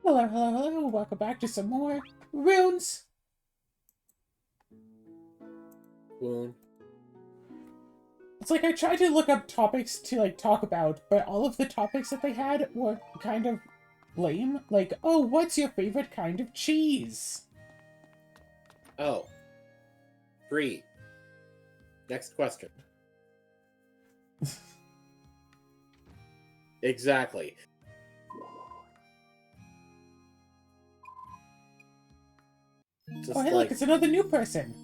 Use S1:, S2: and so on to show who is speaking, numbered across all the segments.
S1: Hello, hello, hello. Welcome back to some more runes.
S2: Rune.
S1: It's like I tried to look up topics to like talk about, but all of the topics that they had were kind of lame. Like, oh, what's your favorite kind of cheese?
S2: Oh. Free. Next question. Exactly. Just
S1: Oh, hey,
S2: like,
S1: look, it's another new person.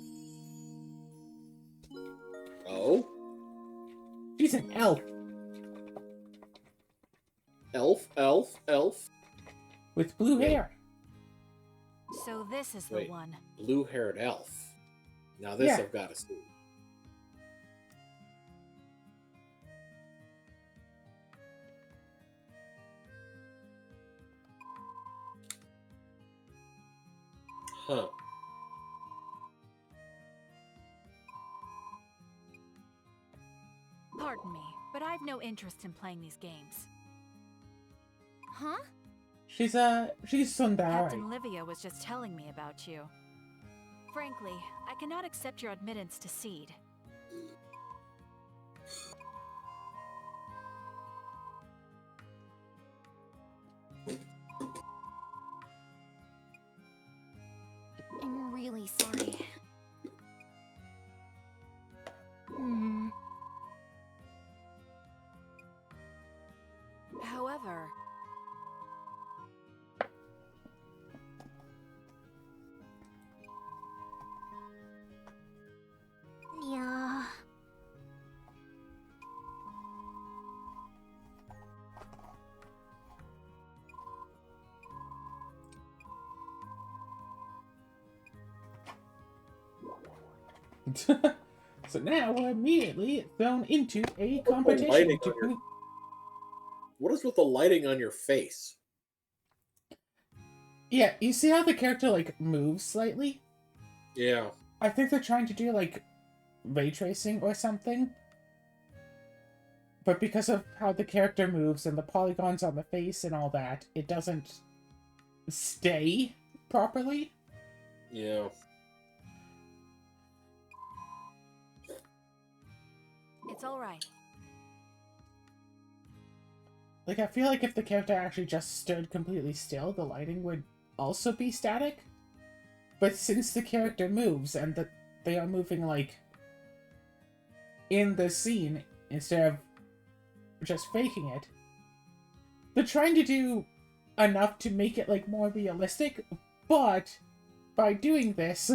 S2: oh?
S1: She's an elf
S2: Elf.
S1: with blue
S2: Wait.
S1: hair.
S3: So this is the
S2: Wait.
S3: one.
S2: Blue-haired elf. Now this
S1: Yeah.
S2: I've got to see. Huh.
S3: Pardon me, but I've no interest in playing these games. Huh?
S1: She's Sundari.
S3: Captain Livia was just telling me about you. Frankly, I cannot accept your admittance to Seed. I'm really sorry. However... Yeah...
S1: So now we're immediately thrown into a
S2: What's the
S1: competition
S2: lighting
S1: to
S2: on your-
S1: prove.
S2: What is with the lighting on your face?
S1: Yeah, you see how the character like moves slightly?
S2: Yeah.
S1: I think they're trying to do like ray tracing or something. But because of how the character moves and the polygons on the face and all that, it doesn't stay properly.
S2: Yeah.
S3: It's alright.
S1: Like, I feel like if the character actually just stood completely still, the lighting would also be static. But since the character moves and that they are moving, like, in the scene instead of just faking it, they're trying to do enough to make it, like, more realistic, but by doing this,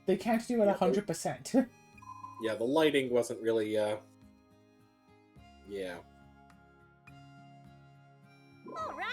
S1: they can't do it 100%.
S2: Yeah, the lighting wasn't really, yeah.
S3: All right.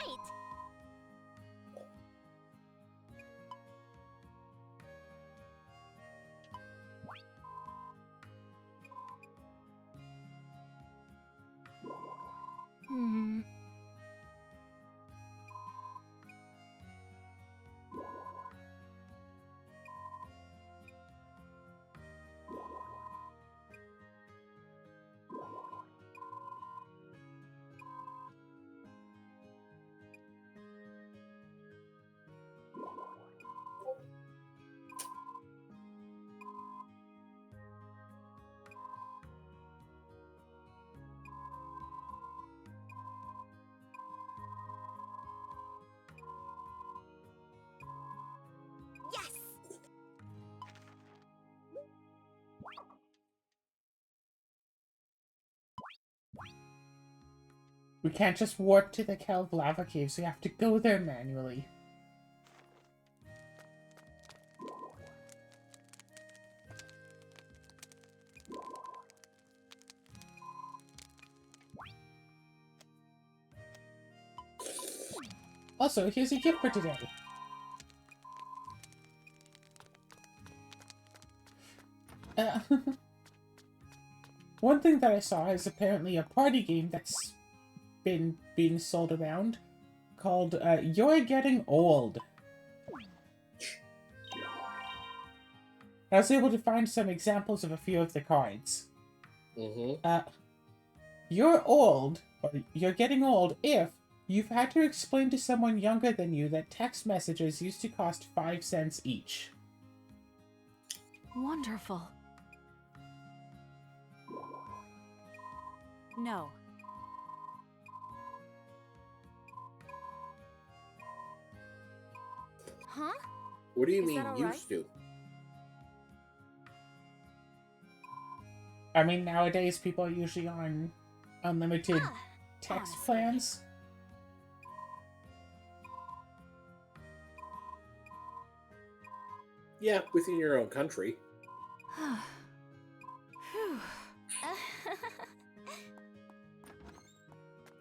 S3: Yes.
S1: We can't just warp to the Kelv lava cave, so we have to go there manually. Also, here's a gift for today. One thing that I saw is apparently a party game that's been being sold around called You're Getting Old. I was able to find some examples of a few of the cards.
S2: Mm-hmm.
S1: You're old, or you're getting old if You've had to explain to someone younger than you that text messages used to cost 5 cents each.
S3: Wonderful. No. Huh?
S2: What do you
S3: Is
S2: mean
S3: that all right?
S2: used to?
S1: I mean, nowadays people are usually on unlimited
S3: Ah,
S1: text
S3: honestly.
S1: plans.
S2: Yeah, within your own country.
S3: Phew.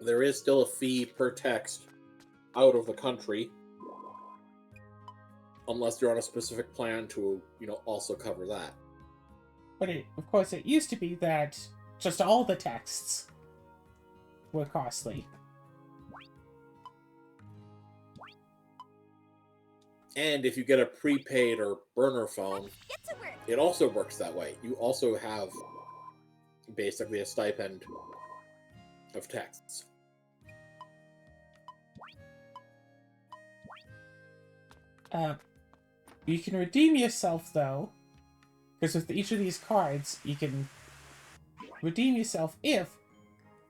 S2: There is still a fee per text out of the country. Unless you're on a specific plan to, also cover that.
S1: But of course, it used to be that just all the texts were costly.
S2: And if you get a prepaid or burner phone,
S3: Get to work.
S2: it also works that way. You also have basically a stipend of texts.
S1: You can redeem yourself, though, because with each of these cards, you can redeem yourself if,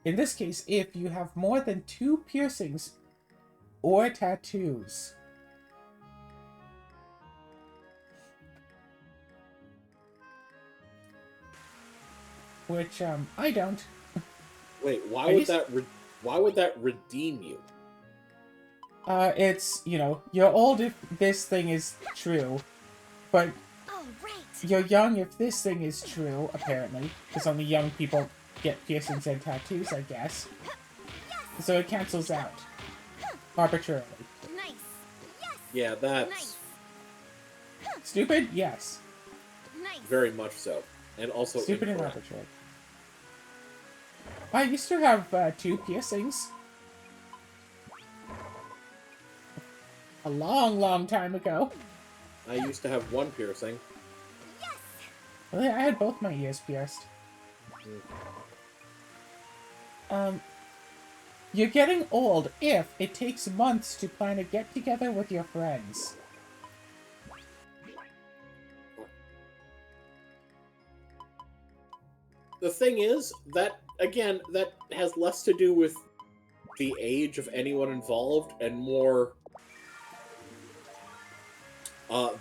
S1: in this case, if you have more than 2 piercings or tattoos. Which, I don't.
S2: Wait, why
S1: I
S2: would
S1: just-
S2: that why would that redeem you?
S1: It's, you're old if this thing is true, but
S3: Oh, right.
S1: you're young if this thing is true, apparently. Because only young people get piercings and tattoos, I guess. So it cancels out. Arbitrarily.
S3: Nice. Yes.
S2: Yeah, that's
S3: Nice.
S1: Stupid? Yes.
S3: Nice.
S2: very much so. And also
S1: Stupid and
S2: incorrect.
S1: arbitrary. I used to have 2 piercings. A long, long time ago.
S2: I used to have 1 piercing.
S3: Yes.
S1: Really, I had both my ears pierced. You're getting old if it takes months to plan a get-together with your friends.
S2: The thing is, that, again, that has less to do with the age of anyone involved and more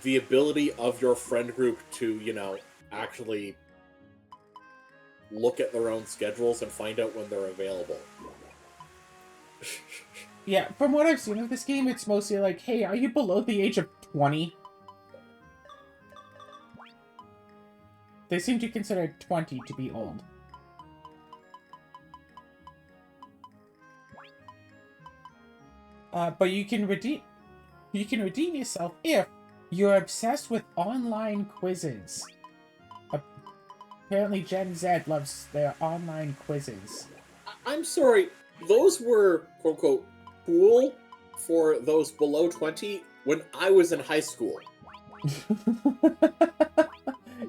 S2: the ability of your friend group to, actually look at their own schedules and find out when they're available.
S1: Yeah, from what I've seen of this game, it's mostly like, hey, are you below the age of 20? They seem to consider 20 to be old. But you can redeem yourself if you're obsessed with online quizzes. Apparently Gen Z loves their online quizzes.
S2: I'm sorry, those were, quote-unquote, cool for those below 20 when I was in high school.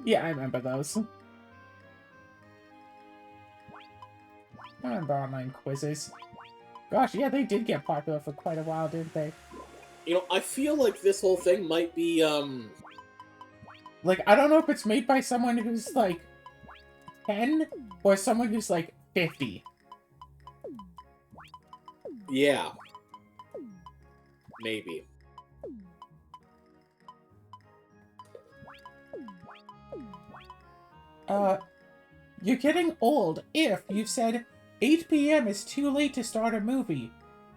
S1: Yeah, I remember those. I remember online quizzes. Gosh, yeah, they did get popular for quite a while, didn't they?
S2: I feel like this whole thing might be,
S1: Like, I don't know if it's made by someone who's, like, 10 or someone who's, like, 50.
S2: yeah. Maybe.
S1: You're getting old if you've said 8 p.m. is too late to start a movie.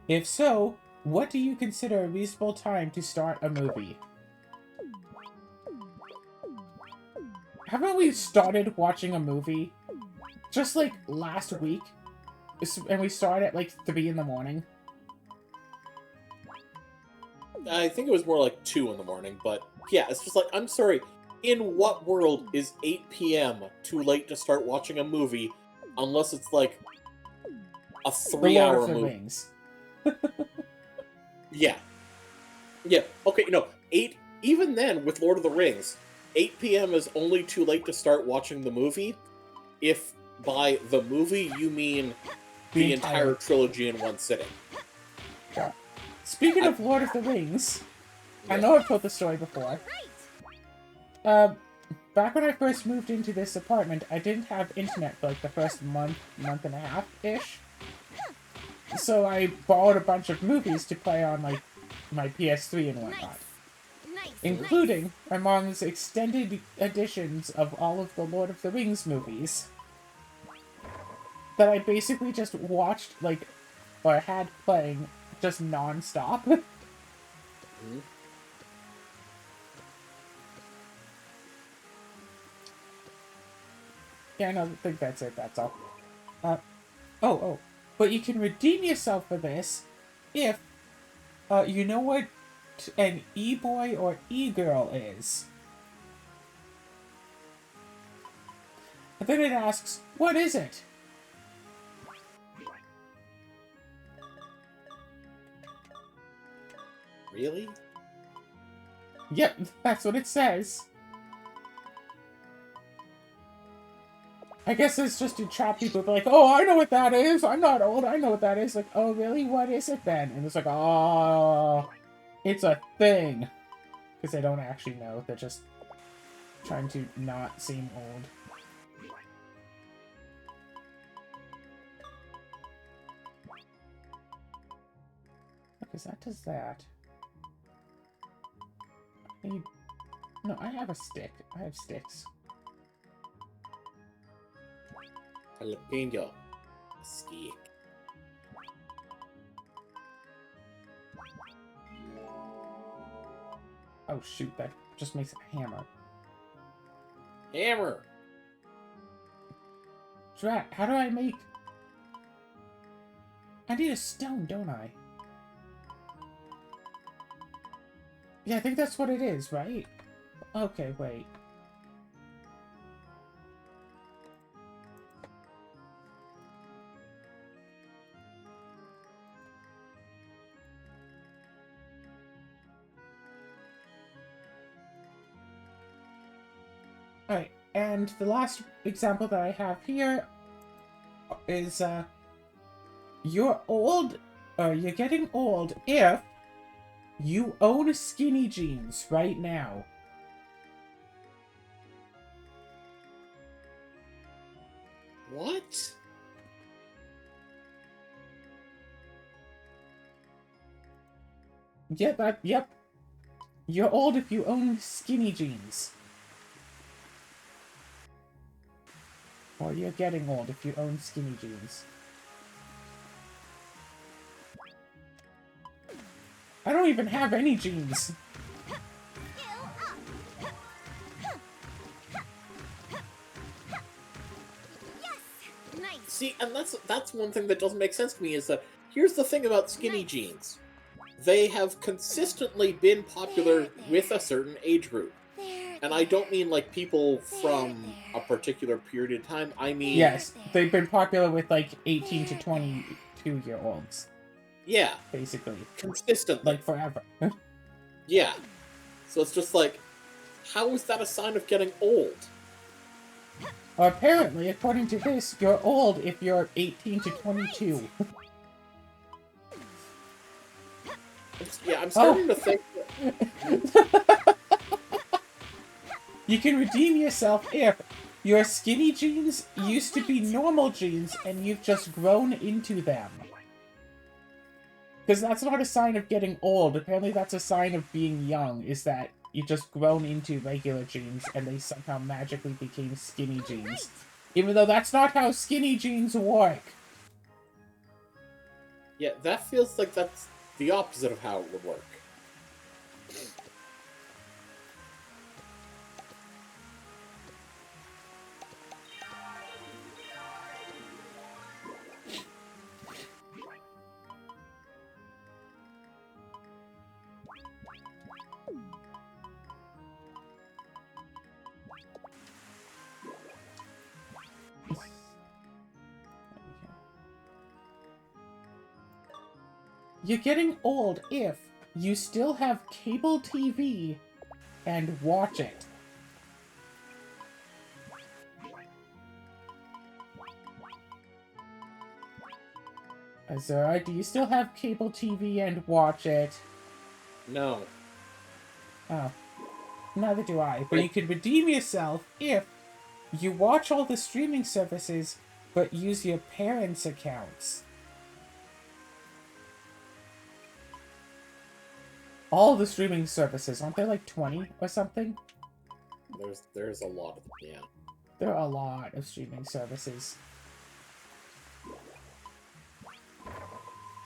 S1: If so, what do you consider a reasonable time to start a movie? Haven't we started watching a movie just like last week? And we started at like 3 in the morning.
S2: I think it was more like 2 in the morning, but yeah, it's just like, I'm sorry, in what world is 8 p.m. too late to start watching a movie unless it's like a
S1: The
S2: 3-hour
S1: Lord of the
S2: movie?
S1: Rings.
S2: Yeah. Yeah, okay, even then, with Lord of the Rings, 8 p.m. is only too late to start watching the movie if by the movie you mean the entire trilogy in one sitting.
S1: Speaking of Lord of the Rings, I know I've told the story before. Back when I first moved into this apartment, I didn't have internet for like the first month and a half-ish. So I borrowed a bunch of movies to play on like my PS3 and whatnot. Including my mom's extended editions of all of the Lord of the Rings movies. That I basically just watched, like, or had playing just non-stop. Yeah, I don't think that's it, that's all. Oh. But you can redeem yourself for this if, you know what an e-boy or e-girl is. And then it asks, what is it?
S2: Really?
S1: Yep, that's what it says. I guess it's just to trap people, be like, oh, I know what that is, I'm not old, I know what that is. Like, oh, really? What is it then? And it's like, oh, it's a thing. Because they don't actually know, they're just trying to not seem old. Because that does that. No, I have a stick. I have sticks.
S2: Jalapeno stick.
S1: Oh shoot, that just makes a hammer.
S2: Hammer!
S1: Drat, how do I make... I need a stone, don't I? Yeah, I think that's what it is, right? Okay, wait. Alright, and the last example that I have here is, you're old, you're getting old if you own skinny jeans right now.
S2: What?
S1: Yep. You're old if you own skinny jeans. Or you're getting old if you own skinny jeans. I don't even have any jeans.
S2: See, and that's one thing that doesn't make sense to me, is that here's the thing about skinny jeans. They have consistently been popular with a certain age group. And I don't mean like people from a particular period of time, I mean...
S1: Yes, they've been popular with like 18 to 22-year-olds.
S2: Yeah.
S1: Basically.
S2: Consistently.
S1: Like forever.
S2: Yeah. So it's just like, how is that a sign of getting old?
S1: Apparently, according to this, you're old if you're 18 to 22.
S2: Yeah, I'm starting to think that...
S1: You can redeem yourself if your skinny jeans used to be normal jeans and you've just grown into them. Because that's not a sign of getting old. Apparently that's a sign of being young, is that you just grown into regular jeans and they somehow magically became skinny jeans. Even though that's not how skinny jeans work.
S2: Yeah, that feels like that's the opposite of how it would work.
S1: You're getting old if you still have cable TV and watch it. Azura, do you still have cable TV and watch it?
S2: No.
S1: Oh, neither do I. But
S2: Right.
S1: you could redeem yourself if you watch all the streaming services, but use your parents' accounts. All the streaming services, aren't there like 20 or something?
S2: There's a lot of them, yeah.
S1: There are a lot of streaming services.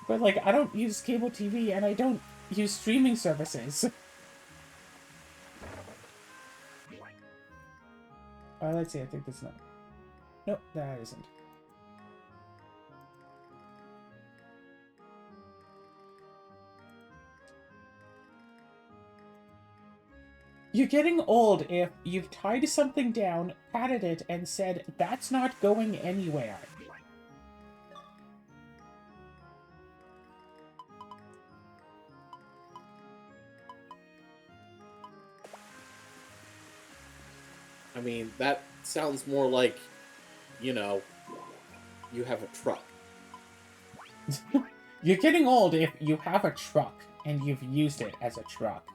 S1: But, like, I don't use cable TV and I don't use streaming services. Let's see, I think that's not... Nope, that isn't. You're getting old if you've tied something down, patted it, and said, that's not going anywhere.
S2: I mean, that sounds more like, you know, you have a truck.
S1: You're getting old if you have a truck and you've used it as a truck.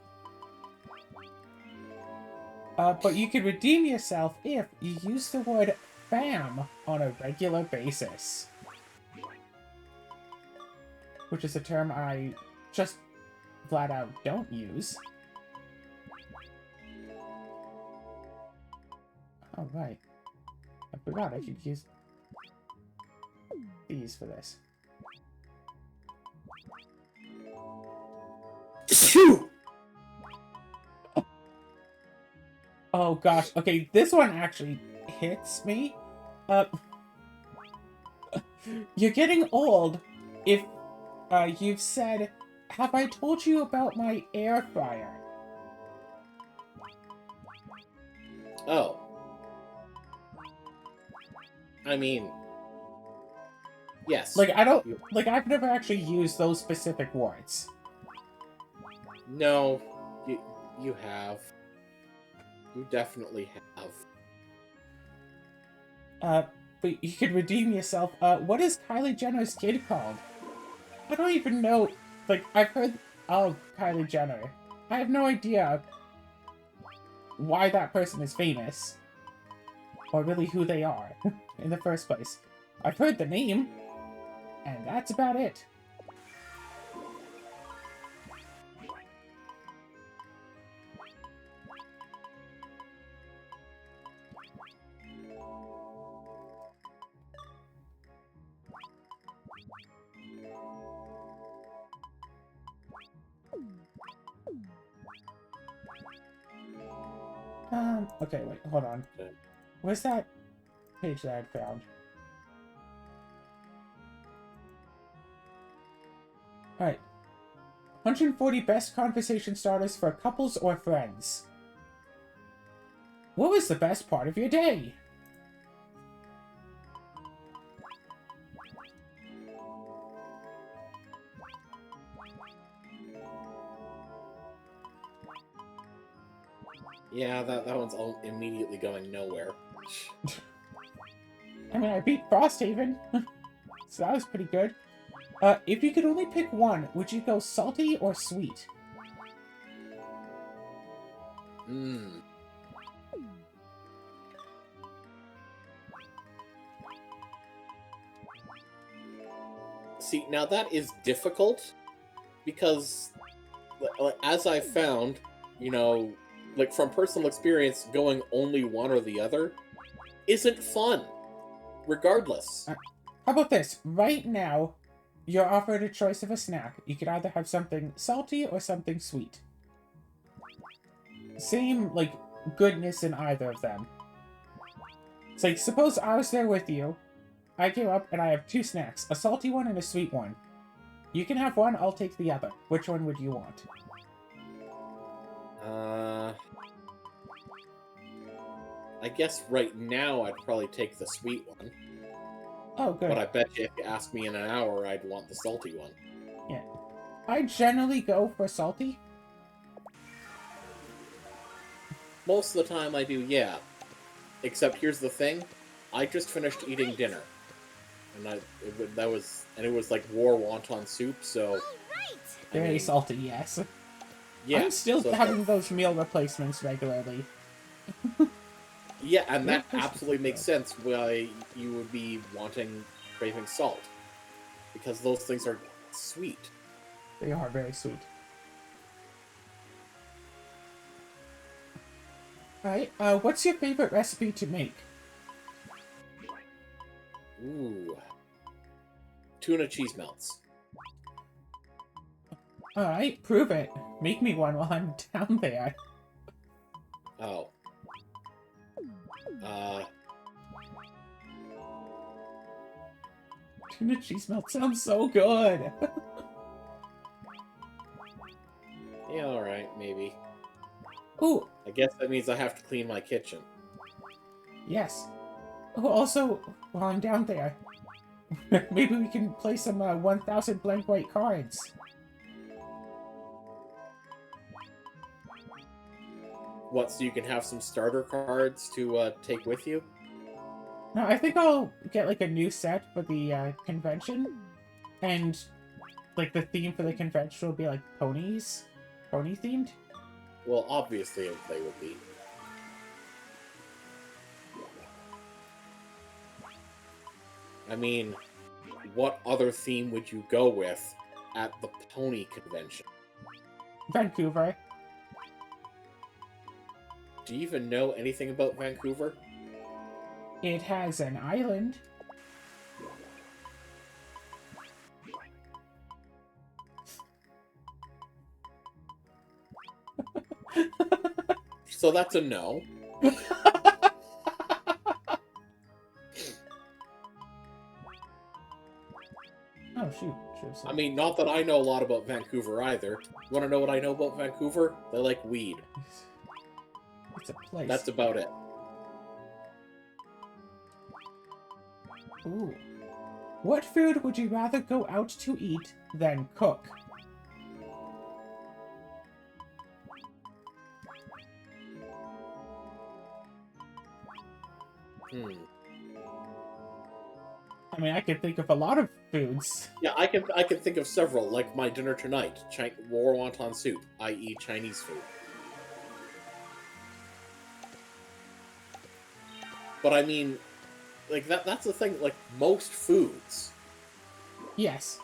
S1: But you can redeem yourself if you use the word fam on a regular basis. Which is a term I just flat out don't use. Oh, right. I forgot I could use these for this.
S2: Phew!
S1: Oh gosh, okay, this one actually hits me. You're getting old if you've said, have I told you about my air fryer?
S2: Oh. I mean, yes.
S1: Like, I've never actually used those specific words.
S2: No, you have. You definitely have.
S1: But you could redeem yourself. What is Kylie Jenner's kid called? I don't even know. Like, I've heard of Kylie Jenner. I have no idea why that person is famous. Or really who they are, in the first place. I've heard the name, and that's about it. Okay, wait, hold on.
S2: Okay.
S1: Where's that page that I found? Alright. 140 best conversation starters for couples or friends. What was the best part of your day?
S2: Yeah, that one's all immediately going nowhere.
S1: I mean, I beat Frosthaven, so that was pretty good. If you could only pick one, would you go salty or sweet?
S2: Mmm. See, now that is difficult, because, as I found, you know, like, from personal experience, going only one or the other isn't fun, regardless.
S1: How about this? Right now, you're offered a choice of a snack. You could either have something salty or something sweet. Same, like, goodness in either of them. It's like, suppose I was there with you. I came up and I have two snacks. A salty one and a sweet one. You can have one, I'll take the other. Which one would you want?
S2: I guess right now I'd probably take the sweet one.
S1: Oh, good.
S2: But I bet you if you asked me in an hour, I'd want the salty one.
S1: Yeah. I generally go for salty.
S2: Most of the time I do, yeah. Except here's the thing. I just finished eating dinner. and it was like war wonton soup. So I
S1: Very
S2: mean,
S1: salty, yes.
S2: yeah,
S1: I'm still
S2: so it's
S1: having
S2: like,
S1: those meal replacements regularly.
S2: yeah, and
S1: Meal
S2: that
S1: replacements
S2: absolutely
S1: are
S2: makes
S1: good.
S2: sense why you would be craving salt, because those things are sweet.
S1: They are very sweet. Alright, what's your favorite recipe to make?
S2: Ooh, tuna cheese melts.
S1: Alright, prove it. Make me one while I'm down there.
S2: Oh, uh,
S1: Tuna cheese melt sounds so good.
S2: yeah, all right, maybe.
S1: Ooh,
S2: I guess that means I have to clean my kitchen.
S1: yes. Oh, also, while I'm down there, maybe we can play some 1000 blank white cards.
S2: What, so you can have some starter cards to take with you?
S1: No, I think I'll get like a new set for the convention, and like the theme for the convention will be like ponies, pony themed.
S2: Well, obviously they would be. I mean, what other theme would you go with at the pony convention?
S1: Vancouver.
S2: Do you even know anything about Vancouver?
S1: It has an island.
S2: So that's a no.
S1: Oh shoot, should have said.
S2: I mean, not that I know a lot about Vancouver either. You want to know what I know about Vancouver? They like weed.
S1: It's a place.
S2: That's about it.
S1: Ooh. What food would you rather go out to eat than cook?
S2: Hmm.
S1: I mean, I could think of a lot of foods.
S2: Yeah, I can think of several, like my dinner tonight, war wonton soup, i.e. Chinese food. But I mean, like that's the thing, like most foods.
S1: Yes.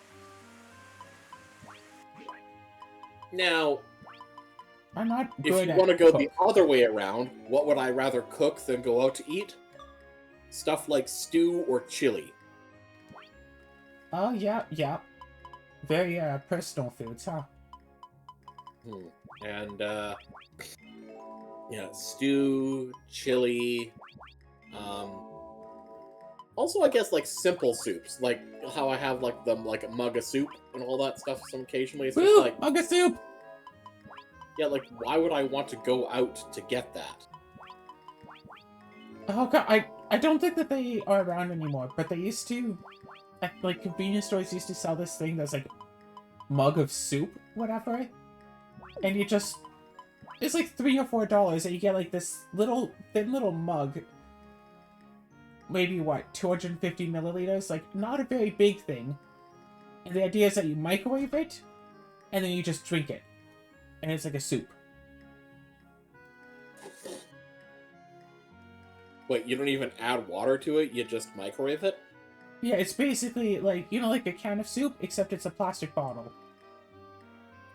S2: Now,
S1: I'm not
S2: if
S1: good
S2: you
S1: at
S2: want to go
S1: cook.
S2: the other way around, what would I rather cook than go out to eat? Stuff like stew or chili.
S1: Oh, yeah, yeah. Very, personal foods, huh?
S2: And, yeah, stew, chili, also, I guess, like, simple soups, like how I have, like, like, a mug of soup and all that stuff some occasionally. It's just
S1: Woo!
S2: like,
S1: Mug of soup!
S2: yeah, like, why would I want to go out to get that?
S1: Oh, God, I don't think that they are around anymore, but they used to, at, like, convenience stores used to sell this thing that's, like, mug of soup, whatever. And you just... It's like $3 or $4, and you get, like, this little, thin little mug. Maybe, what, 250 milliliters? Like, not a very big thing. And the idea is that you microwave it, and then you just drink it. And it's like a soup.
S2: Wait, you don't even add water to it, you just microwave it?
S1: Yeah, it's basically like, you know, like a can of soup, except it's a plastic bottle.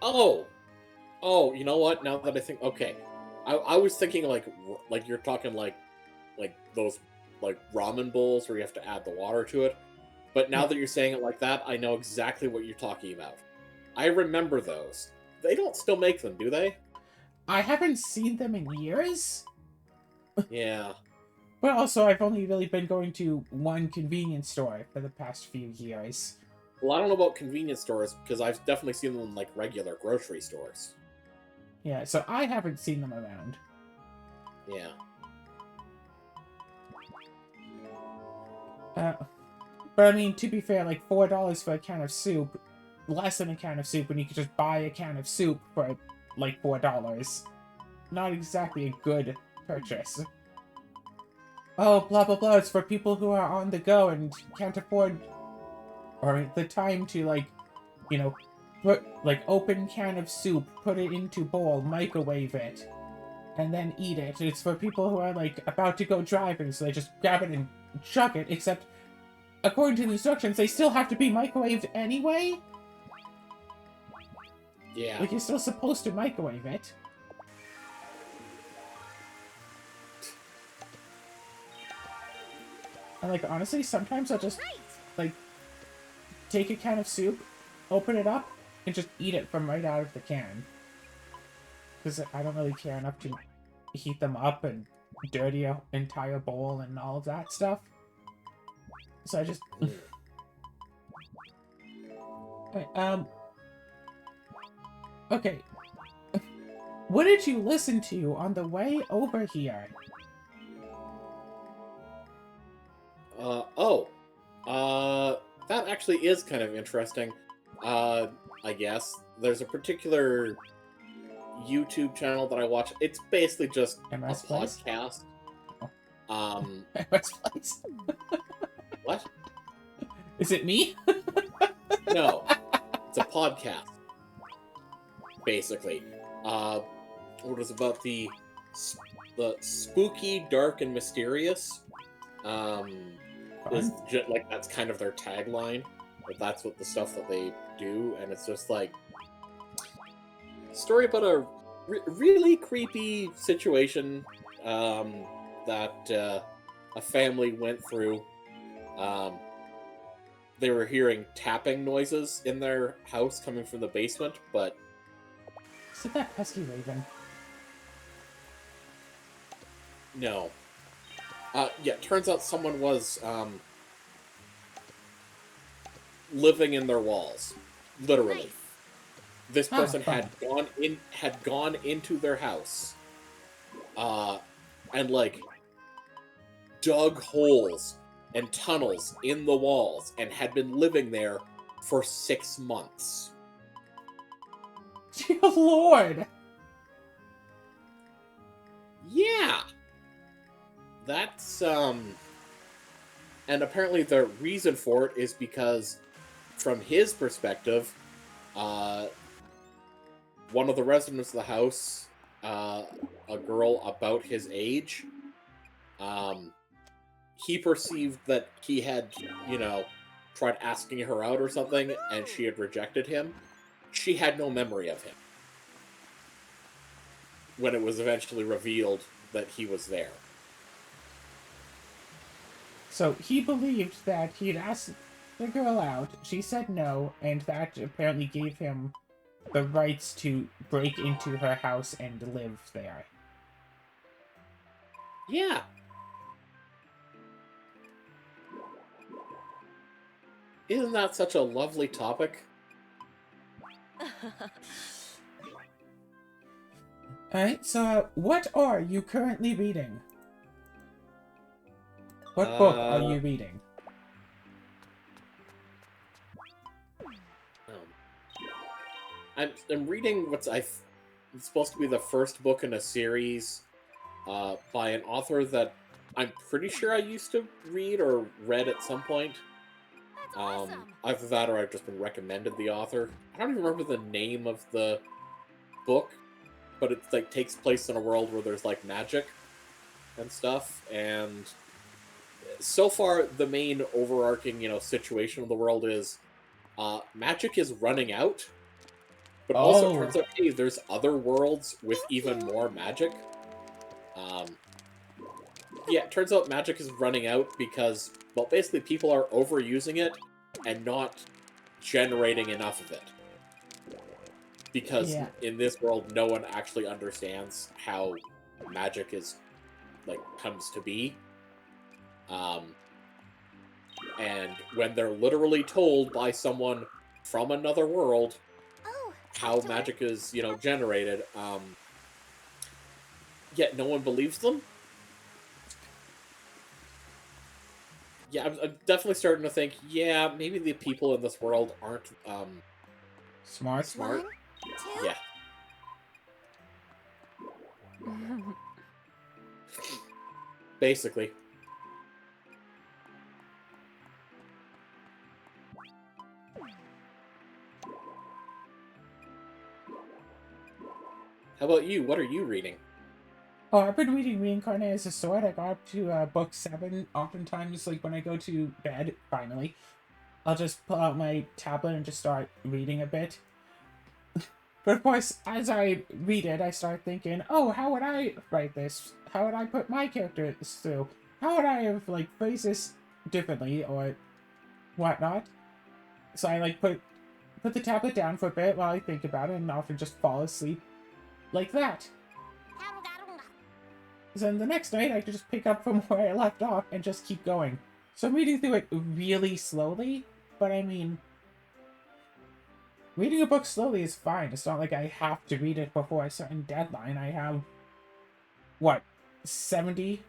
S2: Oh! Oh, you know what? Now that I think, okay. I was thinking like you're talking like those like ramen bowls where you have to add the water to it. But now that you're saying it like that, I know exactly what you're talking about. I remember those. They don't still make them, do they?
S1: I haven't seen them in years,
S2: Yeah.
S1: but also I've only really been going to one convenience store for the past few years.
S2: Well, I don't know about convenience stores because I've definitely seen them in like regular grocery stores.
S1: Yeah, so I haven't seen them around.
S2: Yeah.
S1: But I mean, to be fair, like $4 for a can of soup, less than a can of soup, when you could just buy a can of soup for like $4. Not exactly a good purchase. oh, blah, blah, blah, it's for people who are on the go and can't afford or the time to, like, you know, put, like, open can of soup, put it into bowl, microwave it, and then eat it. It's for people who are, like, about to go driving, so they just grab it and chug it, except, according to the instructions, they still have to be microwaved anyway?
S2: Yeah.
S1: Like, you're still supposed to microwave it. And, like, honestly, sometimes I'll just, like, take a can of soup, open it up, and just eat it from right out of the can. Because I don't really care enough to heat them up and dirty an entire bowl and all of that stuff. So I just... Okay. What did you listen to on the way over here?
S2: That actually is kind of interesting. I guess. There's a particular YouTube channel that I watch. It's basically just
S1: MS
S2: a
S1: Place?
S2: podcast.
S1: MS Place?
S2: What?
S1: Is it me?
S2: No. It's a podcast. Basically. What is about the spooky, dark, and mysterious. Is like that's kind of their tagline, but that's what the stuff that they do, and it's just like story about a really creepy situation that a family went through. They were hearing tapping noises in their house coming from the basement, but
S1: Is it that pesky raven?
S2: no. Yeah, turns out someone was living in their walls, literally. This person had gone into their house, and like dug holes and tunnels in the walls, and had been living there for 6 months.
S1: Dear Lord!
S2: Yeah. That's, and apparently the reason for it is because, from his perspective, one of the residents of the house, a girl about his age, he perceived that he had, tried asking her out or something, and she had rejected him. She had no memory of him when it was eventually revealed that he was there.
S1: So he believed that he'd asked the girl out, she said no, and that apparently gave him the rights to break into her house and live there.
S2: Yeah. Isn't that such a lovely topic?
S1: Alright, so what are you currently reading? What book are you reading?
S2: I'm reading it's supposed to be the first book in a series by an author that I'm pretty sure I used to read or read at some point.
S3: That's awesome.
S2: Either that or I've just been recommended the author. I don't even remember the name of the book, but it like takes place in a world where there's like magic and stuff, and so far the main overarching situation of the world is magic is running out, but also turns out, hey, there's other worlds with even more magic. Yeah, it turns out magic is running out because, well, basically people are overusing it and not generating enough of it. Because in this world, no one actually understands how magic is, like, comes to be. And when they're literally told by someone from another world how magic is, generated, yet no one believes them. Yeah, I'm definitely starting to think, yeah, maybe the people in this world aren't,
S1: Smart?
S3: 1, 2.
S2: Yeah. Basically. How about you? What are you reading?
S1: Oh, I've been reading Reincarnated as a Sword. I got up to book 7. Oftentimes, like, when I go to bed, finally, I'll just pull out my tablet and just start reading a bit. But of course, as I read it, I start thinking, oh, how would I write this? How would I put my characters through? How would I have, like, phrased this differently or whatnot? So I, like, put the tablet down for a bit while I think about it and often just fall asleep like that. Then the next night, I could just pick up from where I left off and just keep going. So I'm reading through it really slowly, but I mean, reading a book slowly is fine. It's not like I have to read it before a certain deadline. I have, what, 70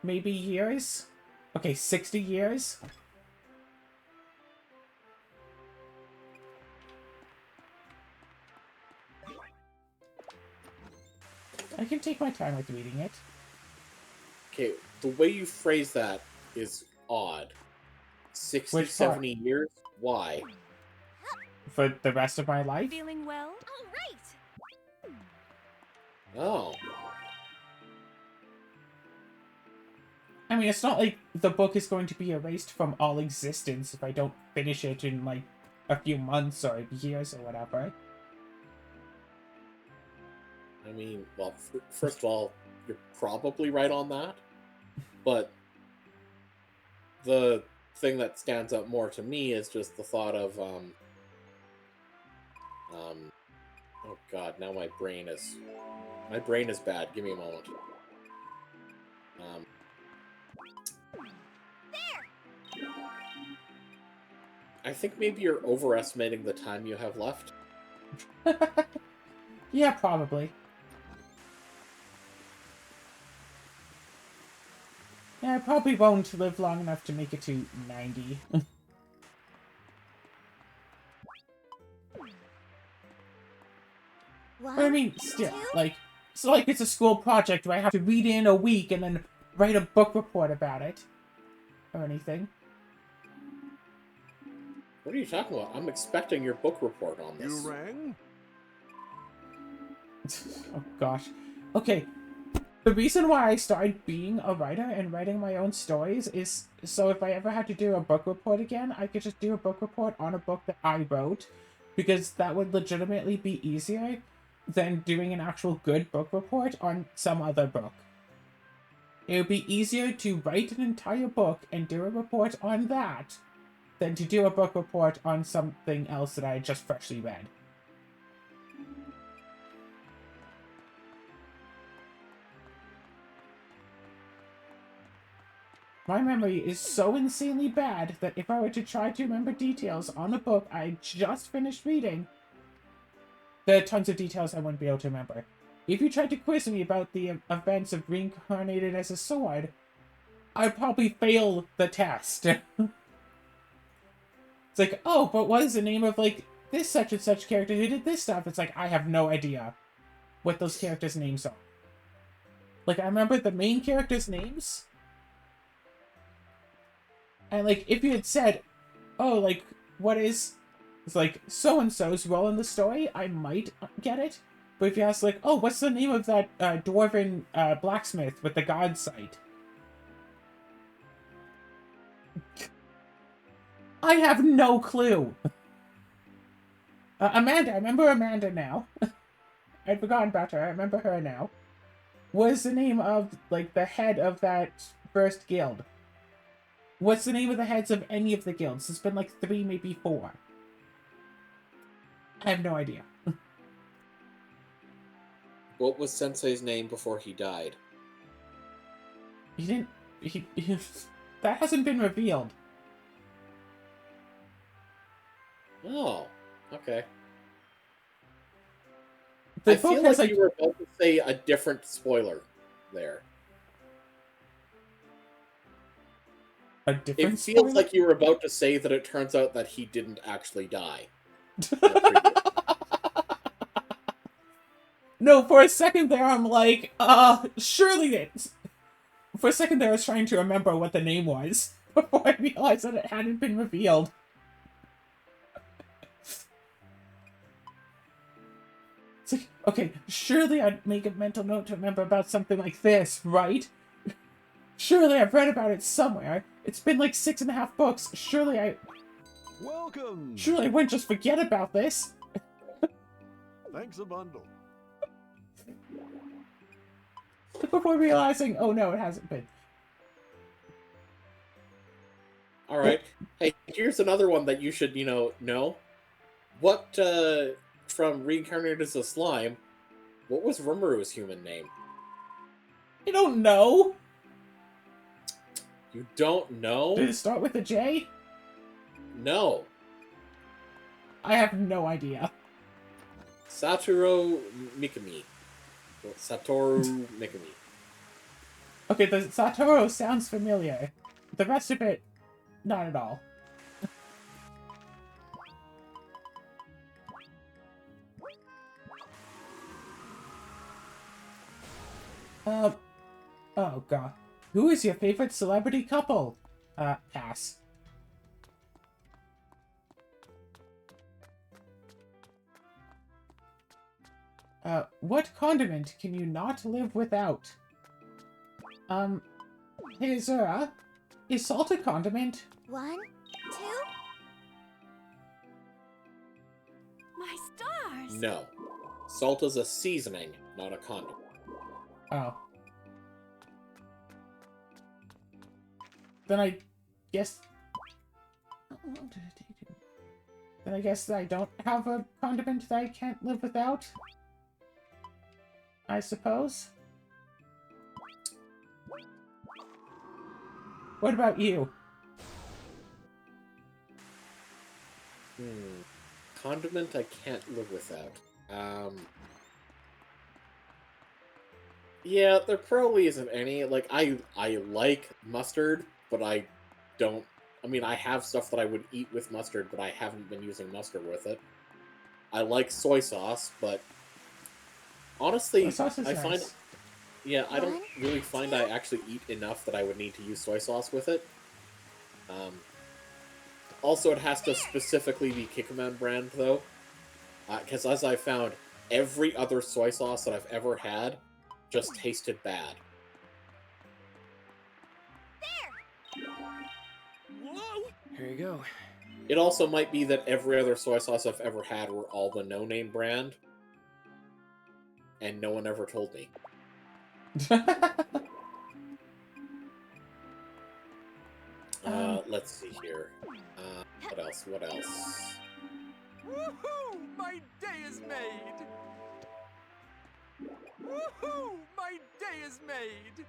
S1: maybe years? Okay, 60 years? I can take my time with reading it.
S2: Okay, the way you phrase that is odd. 60,
S1: Which part?
S2: 70 years? Why?
S1: For the rest of my life?
S3: Feeling well? All right.
S2: Oh.
S1: I mean, it's not like the book is going to be erased from all existence if I don't finish it in, like, a few months or years or whatever.
S2: I mean, well, first of all, you're probably right on that. But the thing that stands out more to me is just the thought of, oh god, now my brain is bad. Give me a moment. I think maybe you're overestimating the time you have left.
S1: Yeah, probably. Yeah, I probably won't live long enough to make it to 90. But I mean, still, like, it's not like it's a school project where I have to read in a week and then write a book report about it. Or anything.
S2: What are you talking about? I'm expecting your book report on this.
S4: You rang?
S1: Oh gosh. Okay. The reason why I started being a writer and writing my own stories is so if I ever had to do a book report again, I could just do a book report on a book that I wrote, because that would legitimately be easier than doing an actual good book report on some other book. It would be easier to write an entire book and do a report on that than to do a book report on something else that I had just freshly read. My memory is so insanely bad that if I were to try to remember details on a book I just finished reading, there are tons of details I wouldn't be able to remember. If you tried to quiz me about the events of Reincarnated as a Sword, I'd probably fail the test. It's like, oh, but what is the name of, like, this such and such character who did this stuff? It's like, I have no idea what those characters' names are. Like, I remember the main characters' names. And, like, if you had said, oh, like, what is... It's like, so-and-so's role in the story, I might get it. But if you ask, like, oh, what's the name of that dwarven blacksmith with the god sight? I have no clue. Amanda, I remember Amanda now. I'd forgotten about her, I remember her now. What is the name of, like, the head of that first guild? What's the name of the heads of any of the guilds? There's been, like, 3, maybe 4. I have no idea.
S2: What was Sensei's name before he died?
S1: He didn't... He that hasn't been revealed.
S2: Oh, okay.
S1: The
S2: I
S1: book
S2: feel
S1: has,
S2: like you were about to say a different spoiler there.
S1: a different
S2: It feels
S1: spoiler?
S2: like you were about to say that it turns out that he didn't actually die.
S1: No, for a second there, I'm like, surely it. For a second there, I was trying to remember what the name was before I realized that it hadn't been revealed. It's like, Okay, surely I'd make a mental note to remember about something like this, right? Surely I've read about it somewhere. It's been like 6.5 books. Surely I wouldn't just forget about this.
S4: Thanks a bundle.
S1: Before realizing, oh no, it hasn't been.
S2: Alright. Hey, here's another one that you should, know. What, from Reincarnated as a Slime, what was Rimuru human name?
S1: I don't know.
S2: You don't know?
S1: Did it start with a J?
S2: No.
S1: I have no idea.
S2: Satoru Mikami. Satoru Mikami.
S1: Okay, the Satoru sounds familiar. The rest of it, not at all. Oh god. Who is your favorite celebrity couple? Pass. What condiment can you not live without? Hey Zura, is salt a condiment?
S3: 1, 2. My stars!
S2: No. Salt is a seasoning, not a condiment.
S1: Oh. Then I guess... How long did it take him? Then I guess I don't have a condiment that I can't live without? I suppose? What about you?
S2: Condiment I can't live without. Yeah, there probably isn't any. Like, I like mustard, but I don't... I mean, I have stuff that I would eat with mustard, but I haven't been using mustard with it. I like soy sauce, but... Honestly,
S1: Soy sauce is
S2: I find...
S1: nice.
S2: Yeah, I don't really find I actually eat enough that I would need to use soy sauce with it. Also, it has to specifically be Kikkoman brand, though. Because as I found, every other soy sauce that I've ever had just tasted bad.
S4: Here you go.
S2: It also might be that every other soy sauce I've ever had were all the no-name brand. And no one ever told me. Let's see here. What else?
S4: Woohoo! My day is made! Woohoo! My day is made!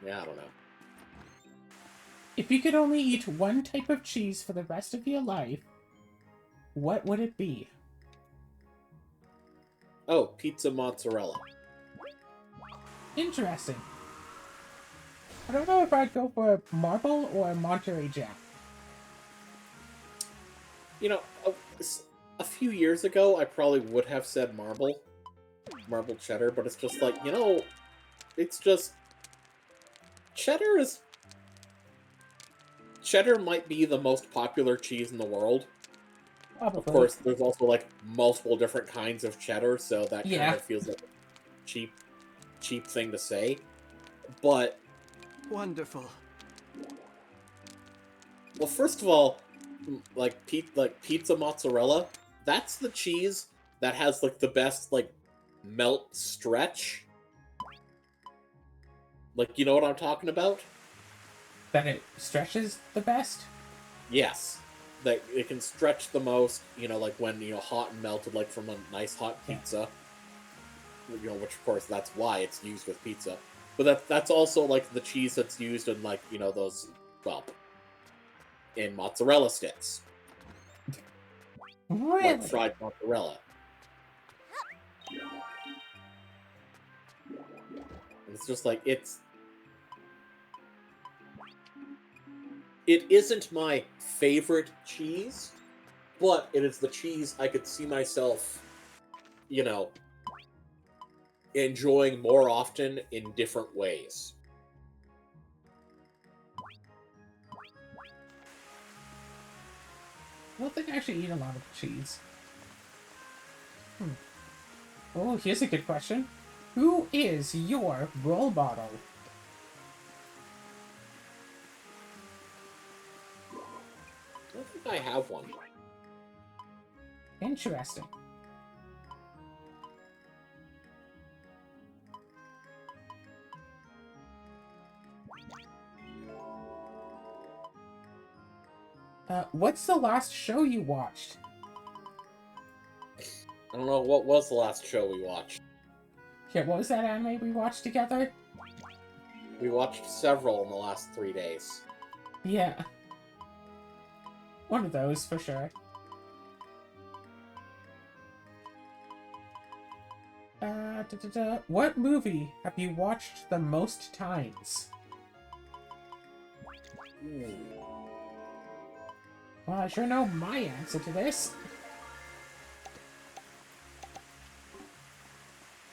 S2: Yeah, I don't know.
S1: If you could only eat one type of cheese for the rest of your life, what would it be?
S2: Oh, pizza mozzarella.
S1: Interesting. I don't know if I'd go for marble or Monterey Jack.
S2: You know, a few years ago, I probably would have said marble cheddar, but it's just like, it's just... Cheddar might be the most popular cheese in the world.
S1: Probably.
S2: Of course, there's also, like, multiple different kinds of cheddar, so that kind of feels like a cheap thing to say. But...
S4: Wonderful.
S2: Well, first of all, like pizza mozzarella, that's the cheese that has, like, the best, like, melt stretch. Like, you know what I'm talking about?
S1: That it stretches the best?
S2: Yes. That it can stretch the most, like when, hot and melted, like from a nice hot pizza. Which of course, that's why it's used with pizza. But that's also, like, the cheese that's used in, like, those, well, in mozzarella sticks.
S1: Really?
S2: Like fried mozzarella. And it's just like, it isn't my favorite cheese, but it is the cheese I could see myself, enjoying more often in different ways.
S1: I don't think I actually eat a lot of cheese. Oh, here's a good question. Who is your role model?
S2: I don't think I have one.
S1: Interesting. What's the last show you watched?
S2: I don't know, what was the last show we watched?
S1: Yeah, what was that anime we watched together?
S2: We watched several in the last 3 days.
S1: Yeah. One of those, for sure. What movie have you watched the most times? Well, I sure know my answer to this.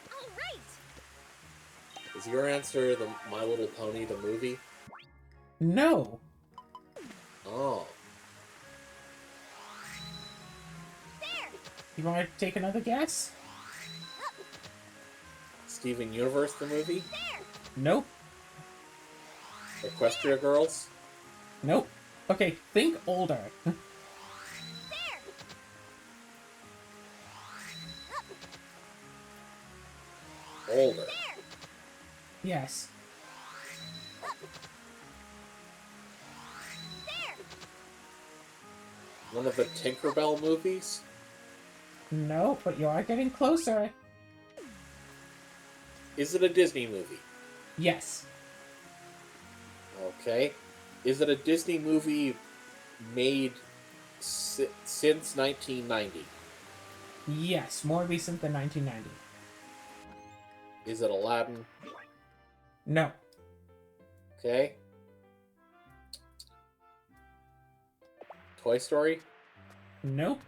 S3: All right.
S2: Is your answer the My Little Pony, the movie?
S1: No.
S2: Oh.
S3: There.
S1: You want to take another guess?
S2: Steven Universe, the movie?
S3: There.
S1: Nope.
S2: Equestria Girls?
S1: Nope. Okay, think older.
S3: There.
S2: Older.
S3: There.
S1: Yes.
S3: There.
S2: One of the Tinkerbell movies?
S1: No, but you are getting closer.
S2: Is it a Disney movie?
S1: Yes.
S2: Okay. Is it a Disney movie made since 1990?
S1: Yes, more recent than 1990.
S2: Is it Aladdin?
S1: No.
S2: Okay. Toy Story?
S1: Nope.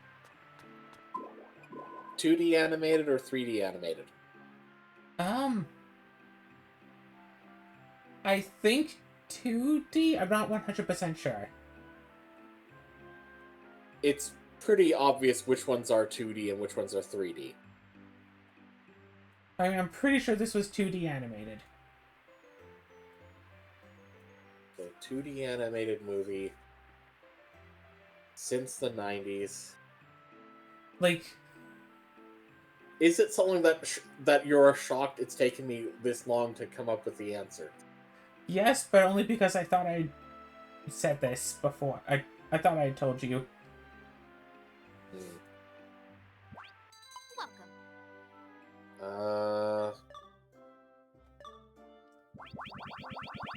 S2: 2D animated or 3D animated?
S1: I think 2D? I'm not 100% sure.
S2: It's pretty obvious which ones are 2D and which ones are 3D.
S1: I mean, I'm pretty sure this was 2D animated.
S2: So 2D animated movie since the 90s.
S1: Like,
S2: Is it something that you're shocked it's taken me this long to come up with the answer?
S1: yes, but only because I thought I said this before. I thought I told you.
S3: Welcome.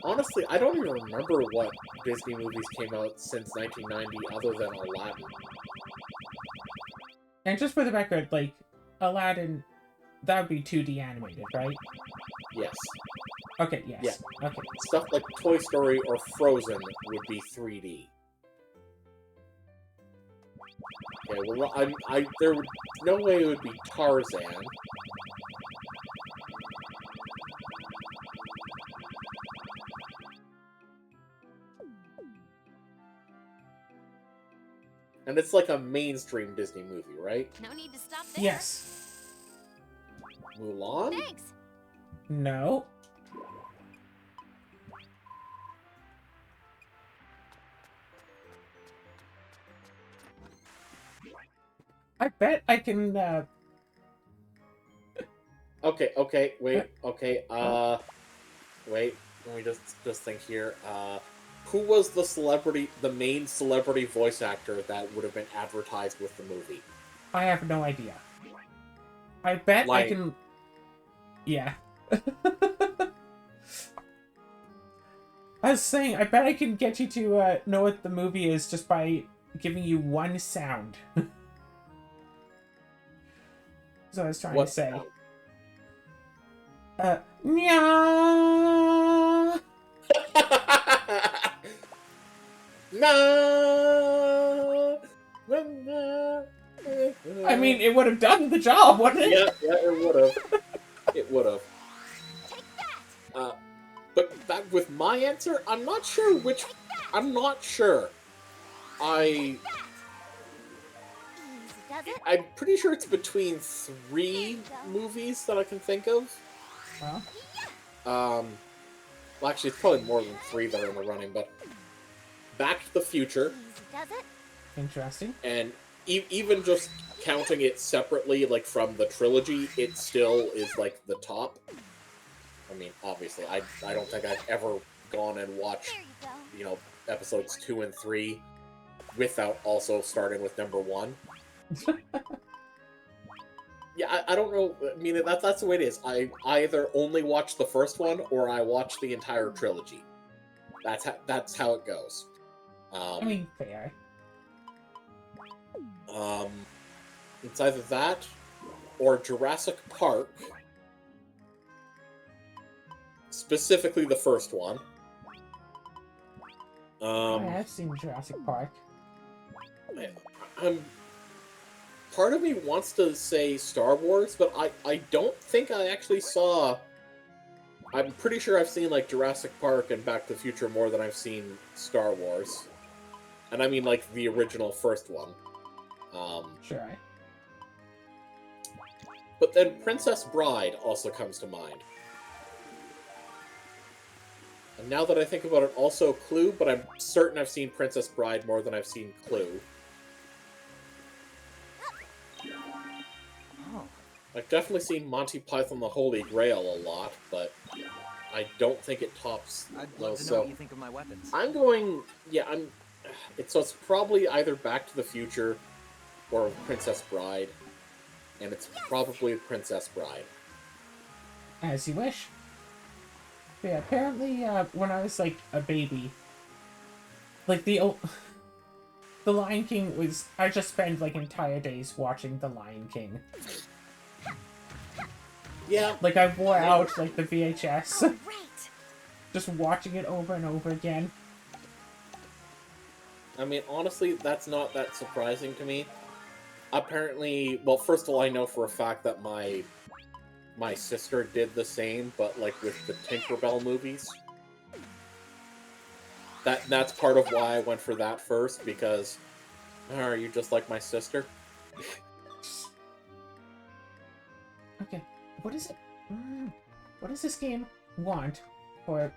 S2: Honestly, I don't even remember what Disney movies came out since 1990 other than Aladdin.
S1: And just for the record, like, Aladdin, that would be 2D animated, right?
S2: Yes.
S1: Okay, yes.
S2: Yeah.
S1: Okay.
S2: Stuff like Toy Story or Frozen would be 3D. Okay, well, there would no way it would be Tarzan. And it's like a mainstream Disney movie, right?
S3: No need to stop there.
S1: Yes.
S2: Mulan?
S3: Thanks.
S1: No. I bet I can,
S2: Okay, wait, okay, wait, let me just think here, who was the main celebrity voice actor that would have been advertised with the movie?
S1: I have no idea. I bet I
S2: Like-
S1: can... Yeah. I was saying, I bet I can get you to know what the movie is just by giving you one sound. That's what I was trying
S2: What
S1: to say.
S2: sound?
S1: Nya!
S2: No!
S1: I mean, it would have done the job, wouldn't it?
S2: Yeah, it would have. It would have.
S3: Take that.
S2: But back with my answer, I'm not sure which. I'm not sure. I'm pretty sure it's between 3 movies that I can think of.
S1: Well,
S2: Well, actually, it's probably more than 3 that are in the running, but Back to the Future,
S1: interesting.
S2: and even just counting it separately, like from the trilogy, it still is like the top. I mean, obviously, I don't think I've ever gone and watched, you know, episodes 2 and 3 without also starting with number 1. Yeah, I don't know. I mean, that's the way it is. I either only watch the first one or I watch the entire trilogy. That's how it goes.
S1: I mean, fair.
S2: It's either that or Jurassic Park, specifically the first one.
S1: I have seen Jurassic Park.
S2: Part of me wants to say Star Wars, but I don't think I actually saw. I'm pretty sure I've seen like Jurassic Park and Back to the Future more than I've seen Star Wars, and I mean like the original first one.
S1: Sure.
S2: But then Princess Bride also comes to mind. And now that I think about it, also Clue, but I'm certain I've seen Princess Bride more than I've seen Clue.
S4: Oh.
S2: I've definitely seen Monty Python the Holy Grail a lot, but I don't think it tops
S4: I'd
S2: those.
S4: love to know
S2: So
S4: what you think of my weapons.
S2: I'm going, yeah, it's probably either Back to the Future or Princess Bride, and it's probably Princess Bride.
S1: As you wish. Yeah, apparently, when I was, like, a baby, like, the Lion King was... I just spent, like, entire days watching The Lion King.
S2: Yeah.
S1: Like, I wore out, like, the VHS.
S3: Right.
S1: Just watching it over and over again.
S2: I mean, honestly, that's not that surprising to me. Apparently, well, first of all, I know for a fact that my sister did the same, but like with the Tinkerbell movies. That's part of why I went for that first, because are you just like my sister?
S1: Okay, what is it? What does this game want for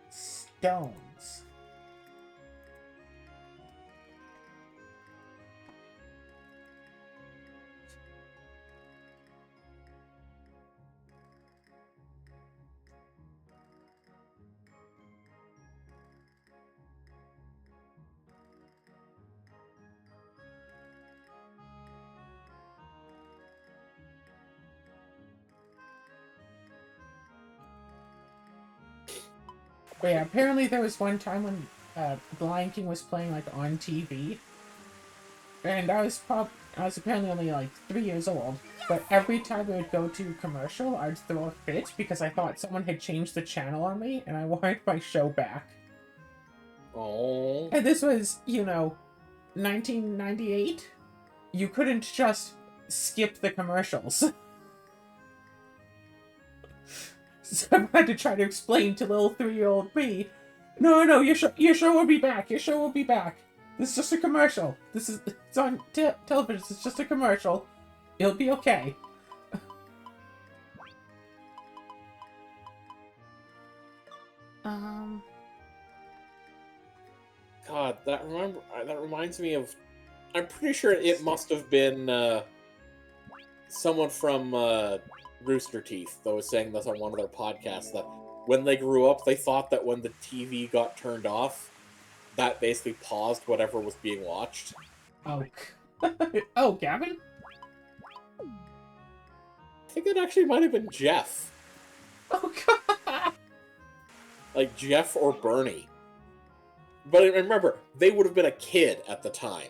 S1: stones? But yeah, apparently there was one time when The Lion King was playing like on TV, and I was apparently only like 3 years old. But every time it would go to commercial, I'd throw a fit because I thought someone had changed the channel on me, and I wanted my show back.
S2: Oh.
S1: And this was, 1998. You couldn't just skip the commercials. So I had to try to explain to little 3-year-old me, no, your show will be back. Your show will be back. This is just a commercial. It's on television. It's just a commercial. It'll be okay.
S2: God, that reminds me of. I'm pretty sure it must have been someone from Rooster Teeth that was saying this on one of their podcasts, that when they grew up, they thought that when the TV got turned off, that basically paused whatever was being watched.
S1: Oh. Oh, Gavin?
S2: I think it actually might have been Jeff.
S1: Oh, God!
S2: Like Jeff or Bernie. But remember, they would have been a kid at the time.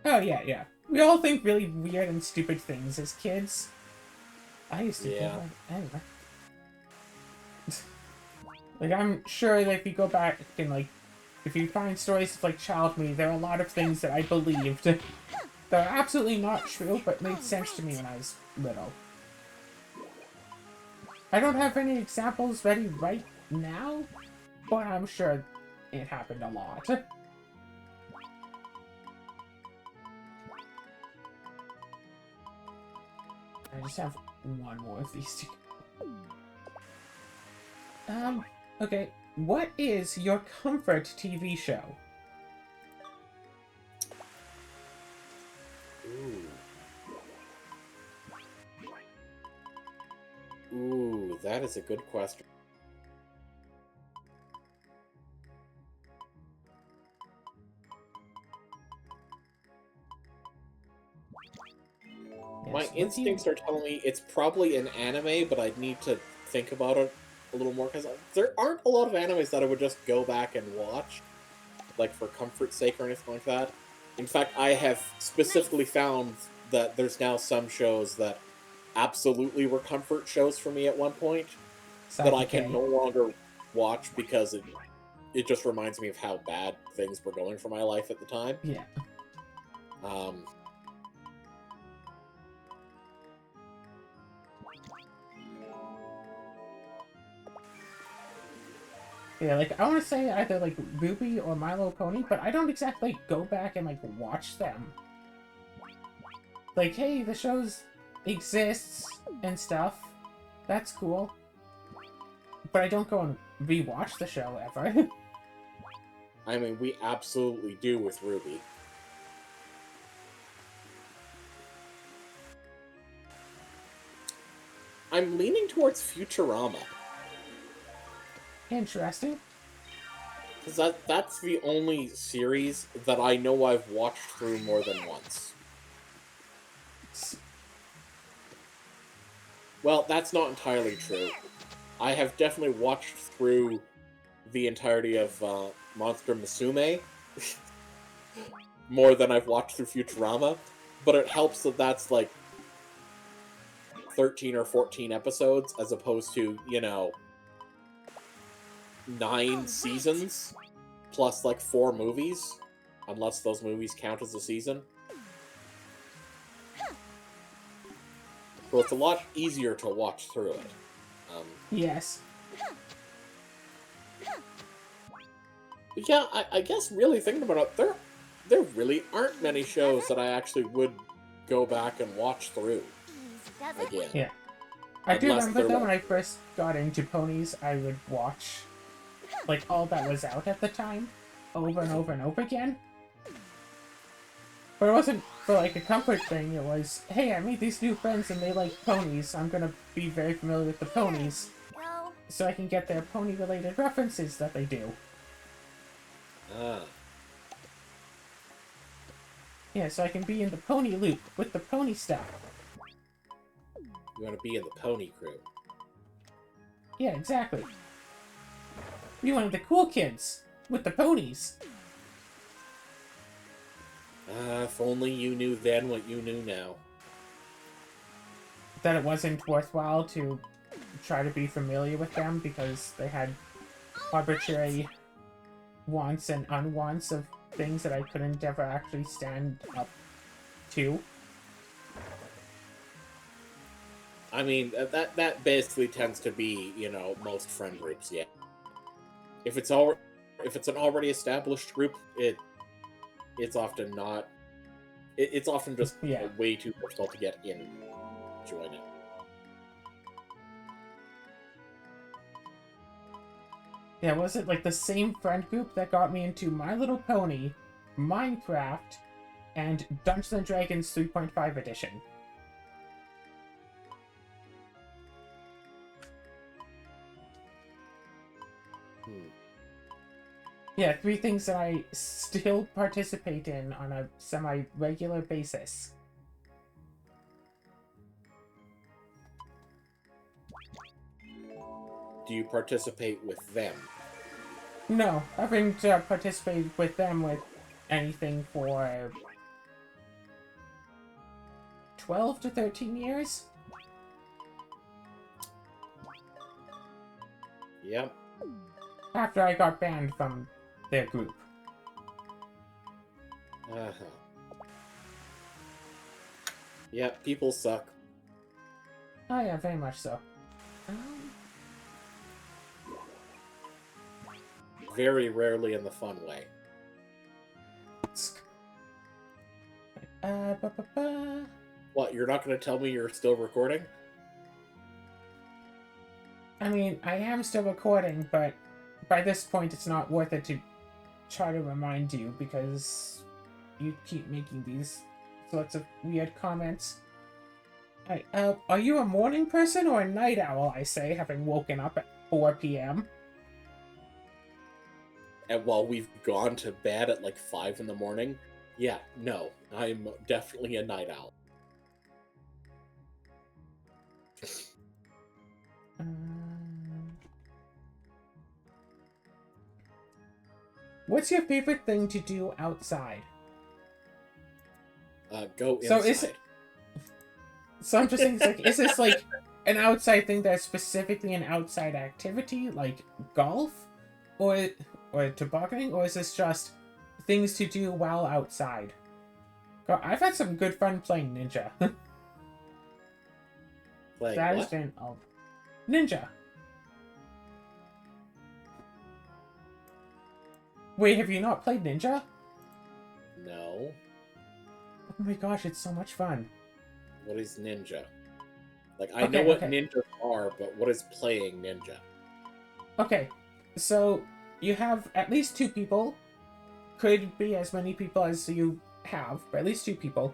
S1: Oh, yeah. We all think really weird and stupid things as kids. I used to think anyway. Like, I'm sure that if you go back and, like, if you find stories of, like, child me, there are a lot of things that I believed that are absolutely not true, but made sense to me when I was little. I don't have any examples ready right now, but I'm sure it happened a lot. I just have one more of these two. Okay. What is your comfort TV show?
S2: Ooh, that is a good question. My
S1: Yes, what do
S2: instincts are telling me it's probably an anime, but I'd need to think about it a little more, because there aren't a lot of animes that I would just go back and watch, like for comfort's sake or anything like that. In fact, I have specifically found that there's now some shows that absolutely were comfort shows for me at one point that I can no longer watch because it just reminds me of how bad things were going for my life at the time.
S1: Yeah.
S2: Um,
S1: Yeah, like, I want to say either, like, Ruby or Milo Pony, but I don't exactly go back and, like, watch them. Like, hey, the shows exists and stuff. That's cool. But I don't go and rewatch the show ever.
S2: I mean, we absolutely do with Ruby. I'm leaning towards Futurama.
S1: Interesting.
S2: Because that's the only series that I know I've watched through more than once. Well, that's not entirely true. I have definitely watched through the entirety of Monster Musume more than I've watched through Futurama, but it helps that that's like 13 or 14 episodes as opposed to, 9 seasons plus like 4 movies, unless those movies count as a season. So it's a lot easier to watch through it.
S1: Yes.
S2: But yeah, I guess really thinking about it, there really aren't many shows that I actually would go back and watch through again.
S1: Yeah. I do
S2: Unless
S1: remember,
S2: they're
S1: though,
S2: like-
S1: when I first got into ponies, I would watch, like, all that was out at the time, over and over and over again. But it wasn't for, like, a comfort thing. It was, hey, I made these new friends and they like ponies. I'm gonna be very familiar with the ponies, so I can get their pony-related references that they do.
S2: Ah.
S1: Yeah, so I can be in the pony loop with the pony stuff.
S2: You want to be in the pony crew.
S1: Yeah, exactly. Be one of the cool kids with the ponies.
S2: If only you knew then what you knew now.
S1: That it wasn't worthwhile to try to be familiar with them because they had arbitrary wants and unwants of things that I couldn't ever actually stand up to.
S2: I mean, that basically tends to be, most friend groups, yeah. If it's an already established group, it's often not. It's often just
S1: Yeah.
S2: way too difficult to get in, join it.
S1: Yeah, was it like the same friend group that got me into My Little Pony, Minecraft, and Dungeons and Dragons 3.5 edition? Yeah, 3 things that I still participate in on a semi-regular basis.
S2: Do you participate with them?
S1: No, I haven't participated with them with anything for 12 to 13 years.
S2: Yep.
S1: After I got banned from their group.
S2: Uh-huh. Yep, people suck.
S1: Oh yeah, very much so.
S2: Very rarely in the fun way.
S1: Ba-ba-ba.
S2: What, you're not going to tell me you're still recording?
S1: I mean, I am still recording, but by this point it's not worth it to try to remind you because you keep making these sorts of weird comments. Are you a morning person or a night owl, I say, having woken up at 4 p.m.?
S2: And while we've gone to bed at like 5 in the morning, yeah, no, I'm definitely a night owl.
S1: What's your favorite thing to do outside?
S2: Go inside.
S1: So I'm just thinking, like, is this like an outside thing that's specifically an outside activity, like golf, or tobogganing, or is this just things to do while outside? God, I've had some good fun playing Ninja.
S2: Like,
S1: That has
S2: what?
S1: been Ninja. Wait, have you not played Ninja?
S2: No.
S1: Oh my gosh, it's so much fun.
S2: What is ninja? Like, I know what
S1: okay.
S2: ninjas are, but what is playing ninja?
S1: Okay, so you have at least 2 people. Could be as many people as you have, but at least 2 people.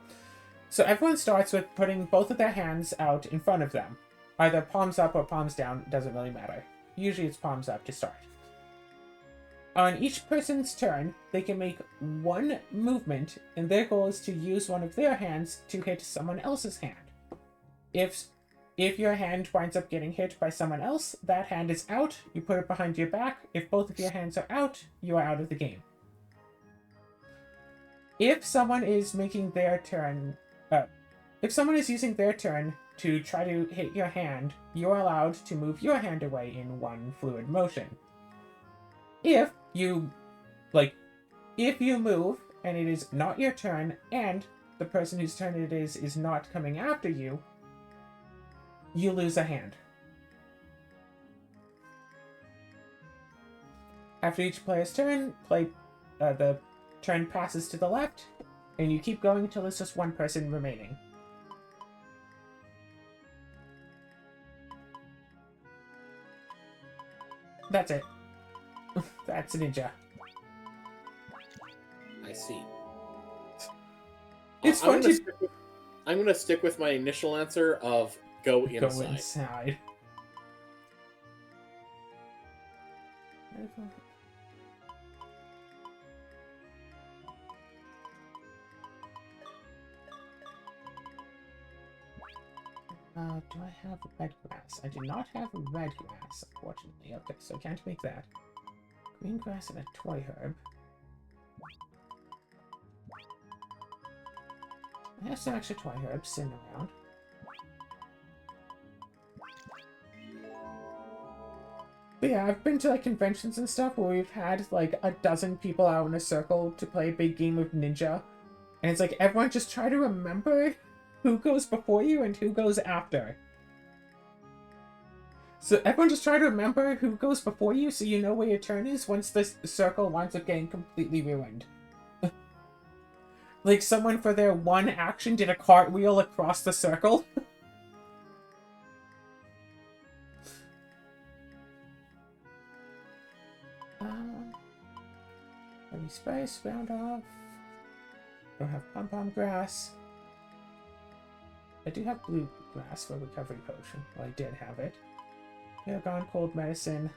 S1: So everyone starts with putting both of their hands out in front of them. Either palms up or palms down, doesn't really matter. Usually it's palms up to start. On each person's turn, they can make one movement, and their goal is to use one of their hands to hit someone else's hand. If your hand winds up getting hit by someone else, that hand is out, you put it behind your back. If both of your hands are out, you are out of the game. If someone is making their turn, if someone is using their turn to try to hit your hand, you're allowed to move your hand away in one fluid motion. If you move and it is not your turn, and the person whose turn it is not coming after you, you lose a hand. After each player's turn, the turn passes to the left, and you keep going until there's just one person remaining. That's it. That's Ninja.
S2: I see.
S1: It's fun to
S2: I'm gonna stick with my initial answer of go inside.
S1: go inside. Do I have red grass? I do not have red grass, unfortunately. Okay, so I can't make that. Green grass and a toy herb. I have some extra toy herbs sitting around. But yeah, I've been to like conventions and stuff where we've had like a dozen people out in a circle to play a big game of Ninja. And it's like everyone just try to remember who goes before you and who goes after. So everyone just try to remember who goes before you so you know where your turn is once this circle winds up getting completely ruined. Like someone for their one action did a cartwheel across the circle. Let me spice, round off. Don't have pom-pom grass. I do have blue grass for recovery potion. Well, I did have it. Gone cold medicine.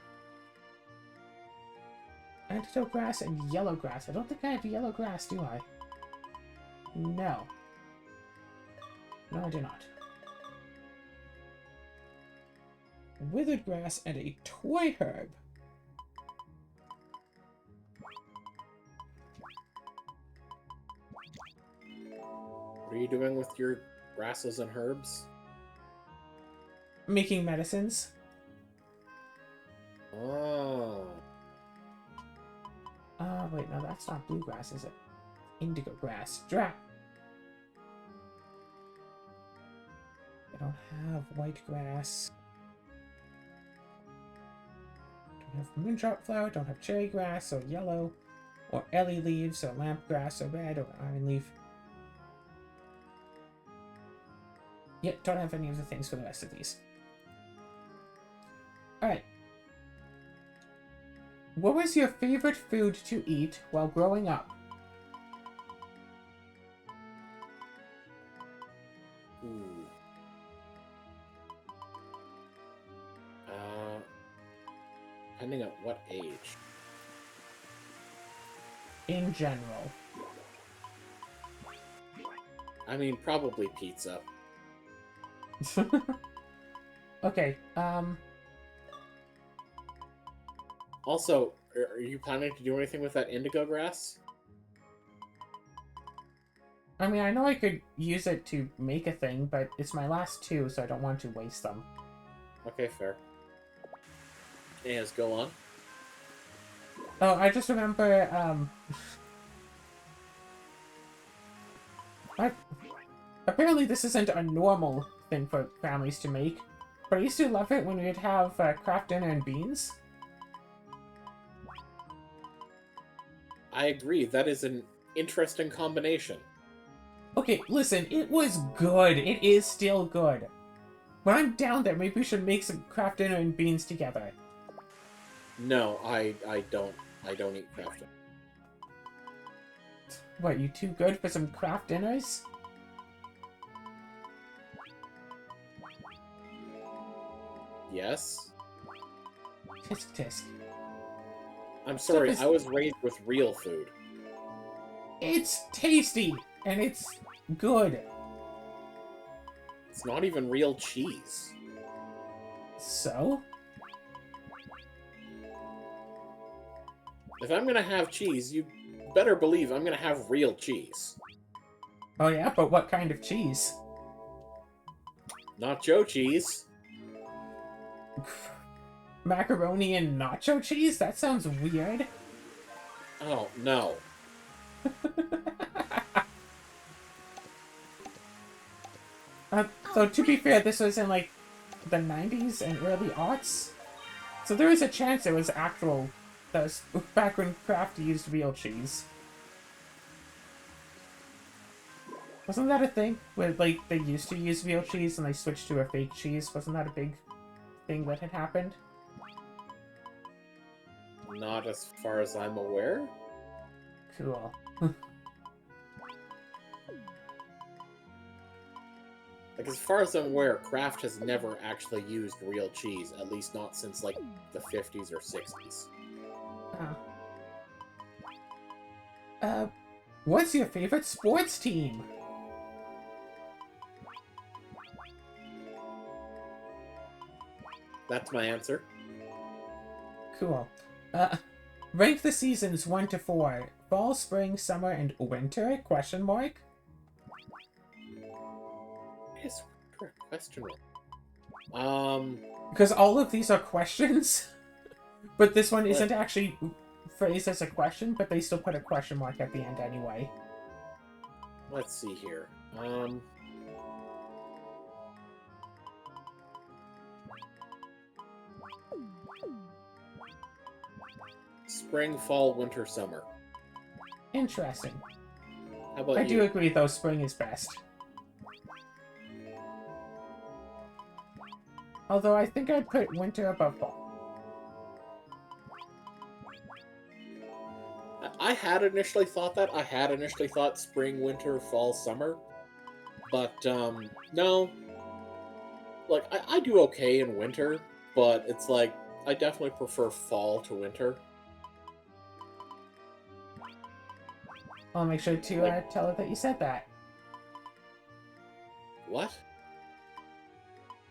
S1: Antidote grass and yellow grass. I don't think I have yellow grass, do I? No. No, I do not. Withered grass and a toy herb.
S2: What are you doing with your grasses and herbs?
S1: Making medicines.
S2: Oh.
S1: Wait, no, that's not bluegrass, is it? Indigo grass. Drat! I don't have white grass. Don't have moondrop flower, don't have cherry grass, or yellow, or ellie leaves, or lamp grass, or red, or iron leaf. Yep, don't have any of the things for the rest of these. Alright. What was your favorite food to eat while growing up?
S2: Ooh. Depending on what age.
S1: In general.
S2: I mean, probably pizza.
S1: Okay,
S2: Also, are you planning to do anything with that indigo grass?
S1: I mean, I know I could use it to make a thing, but it's my last two, so I don't want to waste them.
S2: Okay, fair. Yes, go on.
S1: Oh, I just remember, apparently this isn't a normal thing for families to make, but I used to love it when we'd have craft dinner and beans.
S2: I agree, that is an interesting combination.
S1: Okay, listen, it was good. It is still good. When I'm down there, maybe we should make some craft dinner and beans together.
S2: No, I don't eat craft dinner.
S1: What, you too good for some craft dinners?
S2: Yes?
S1: Tisk tisk.
S2: I'm sorry,
S1: is-
S2: I was raised with real food.
S1: It's tasty, and it's good.
S2: It's not even real cheese.
S1: So?
S2: If I'm gonna have cheese, you better believe I'm gonna have real cheese.
S1: Oh yeah, but what kind of cheese?
S2: Nacho cheese.
S1: Macaroni and nacho cheese? That sounds weird.
S2: Oh, no.
S1: So to be fair, this was in like the 90s and early aughts. So there is a chance it was actual, that was back when Kraft used real cheese. Wasn't that a thing? Where like they used to use real cheese and they switched to a fake cheese? Wasn't that a big thing that had happened?
S2: Not as far as I'm aware.
S1: Cool.
S2: Like, as far as I'm aware, Kraft has never actually used real cheese, at least not since, like, the 50s or 60s.
S1: What's your favorite sports team?
S2: That's my answer.
S1: Cool. Rank the seasons 1 to 4. Fall, spring, summer, and winter? Question mark?
S2: Yes, correct question.
S1: Because all of these are questions, but this one isn't actually phrased as a question, but they still put a question mark at the end anyway.
S2: Let's see here. Spring, fall, winter, summer.
S1: Interesting.
S2: How about
S1: I
S2: you?
S1: do agree, though, spring is best. Although I think I'd put winter above fall.
S2: I had initially thought that. I had initially thought spring, winter, fall, summer. But, no. Like, I do okay in winter, but it's like, I definitely prefer fall to winter.
S1: I'll make sure to tell her that you said that.
S2: What?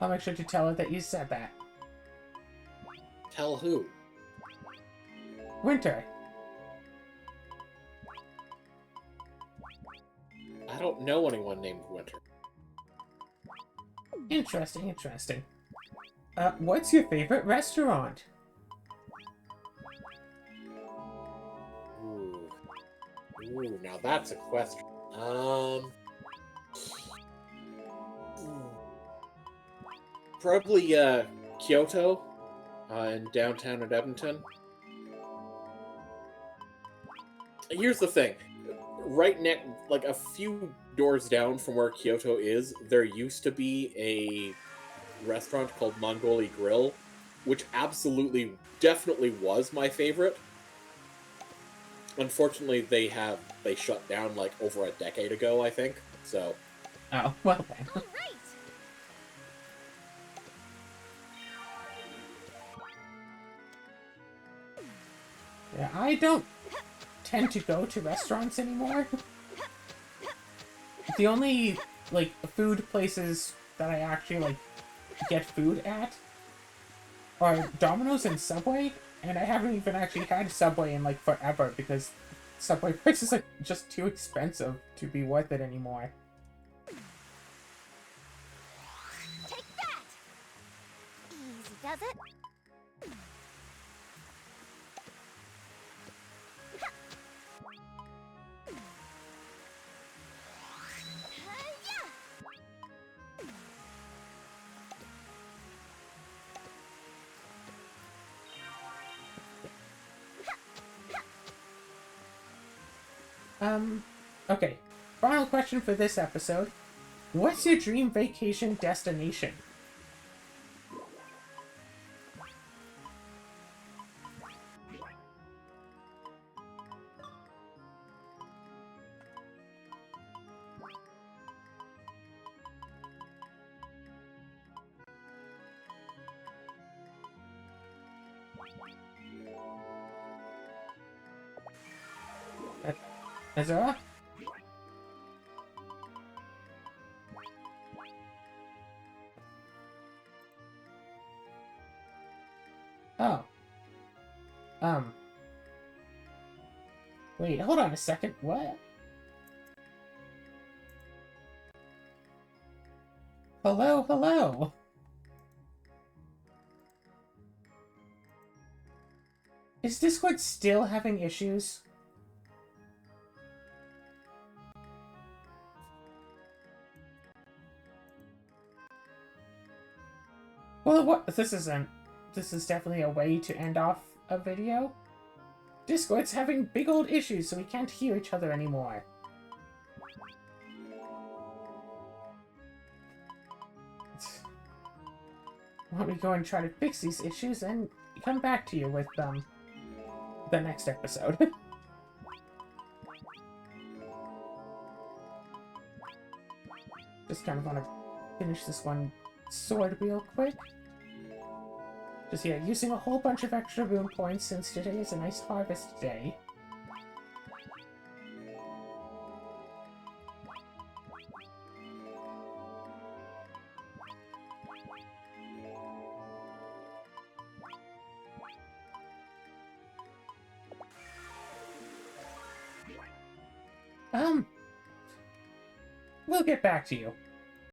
S1: I'll make sure to tell her that you said that.
S2: Tell who?
S1: Winter.
S2: I don't know anyone named Winter.
S1: Interesting, interesting. What's your favorite restaurant?
S2: Ooh. Ooh, now that's a question. Probably, Kyoto, in downtown at Edmonton. Here's the thing. Right next, like, a few doors down from where Kyoto is, there used to be a restaurant called Mongoli Grill, which absolutely, definitely was my favorite. Unfortunately, they shut down like over a decade ago, I think. So,
S1: Oh, well then.
S3: All right.
S1: Yeah, I don't tend to go to restaurants anymore. The only, like, food places that I actually, like, get food at are Domino's and Subway, and I haven't even actually had Subway in, like, forever, because Subway prices are just too expensive to be worth it anymore.
S5: Take that! Easy does it.
S1: Okay. Final question for this episode. What's your dream vacation destination? Azura? Oh. Wait, hold on a second. What? Hello, hello. Is Discord still having issues? Well, what? This isn't. This is definitely a way to end off a video. Discord's having big old issues, so we can't hear each other anymore. Why don't we go and try to fix these issues and come back to you with, the next episode. Just kind of want to finish this one sword real quick. Just, yeah, using a whole bunch of extra boon points since today is a nice harvest day. We'll get back to you.